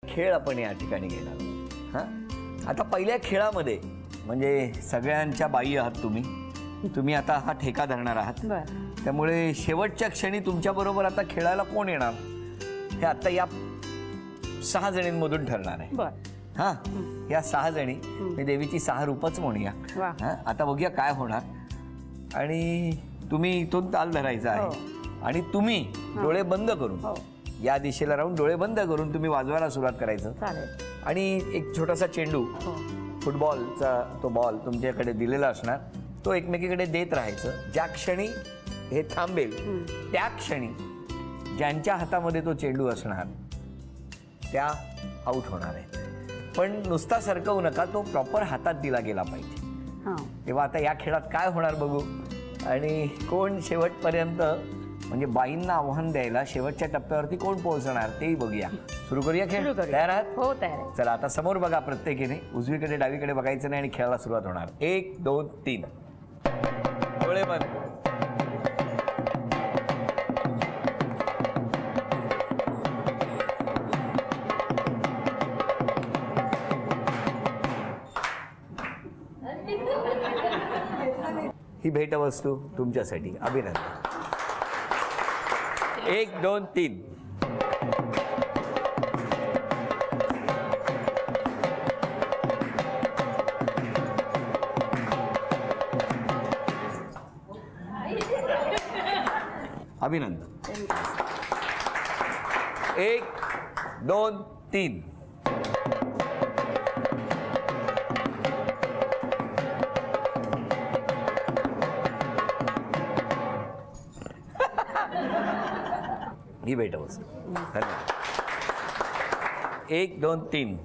खेळ आपण या ठिकाणी घेणार आहोत. हां, आता पहिल्या खेळामध्ये म्हणजे सगळ्यांच्या बाई आहात तुम्ही आता हा ठेका धरणार आहात. त्यामुळे शेवटच्या क्षणी तुमच्याबरोबर आता खेळायला कोण येणार हे आता या 6 जणींमधून ठरणार आहे. हां, या 6 जणी मी देवीची 6 रूपच म्हणूया. हां, आता बघूया काय होणार. आणि तुम्ही इथून ताल धरायचा आहे आणि तुम्ही डोळे बंद करून या दिशेला राहून डोळे बंद करून तुम्ही वाजवायला सुरुवात करायचं. आणि एक छोटासा चेंडू फुटबॉलचा तो बॉल तुमच्याकडे दिलेला असणार, तो एकमेकीकडे देत राहायचं. ज्या क्षणी हे थांबेल त्या क्षणी ज्यांच्या हातामध्ये तो चेंडू असणार त्या आऊट होणार आहेत. पण नुसता सरकवू नका, तो प्रॉपर हातात दिला गेला पाहिजे. तेव्हा आता या खेळात काय होणार बघू आणि कोण शेवटपर्यंत म्हणजे बाईंना आव्हान द्यायला शेवटच्या टप्प्यावरती कोण पोहोचणार तेही बघूया. सुरू करूया खेळ. तयार आहात? हो, तयार. चला आता समोर बघा प्रत्येकीने. उजवीकडे डावीकडे बघायचं नाही आणि खेळायला सुरुवात होणार. 1 2 3 डोळे बंद. ही भेटवस्तू तुमच्यासाठी. अभिनंदन. 1 2 3 अभिनंदन. 1 2 3 ही भेटवस्तू. धन्यवाद. 1 2 3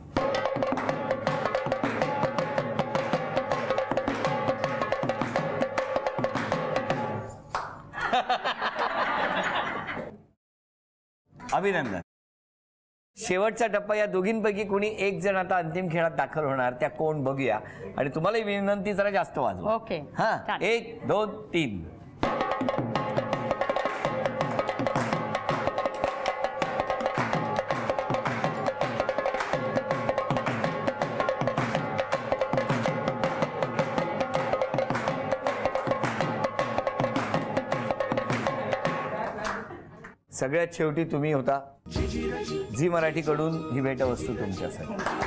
अभिनंदन. शेवटचा टप्पा या दोघींपैकी कोणी एक जण आता अंतिम खेळात दाखल होणार. त्या कोण बघूया. आणि तुम्हाला विनंती जरा जास्त वाजवा. ओके. हां, 1 2 3 सगळ्यात शेवटी तुम्ही होता. झी मराठीकडून ही भेटवस्तू तुमच्यासाठी.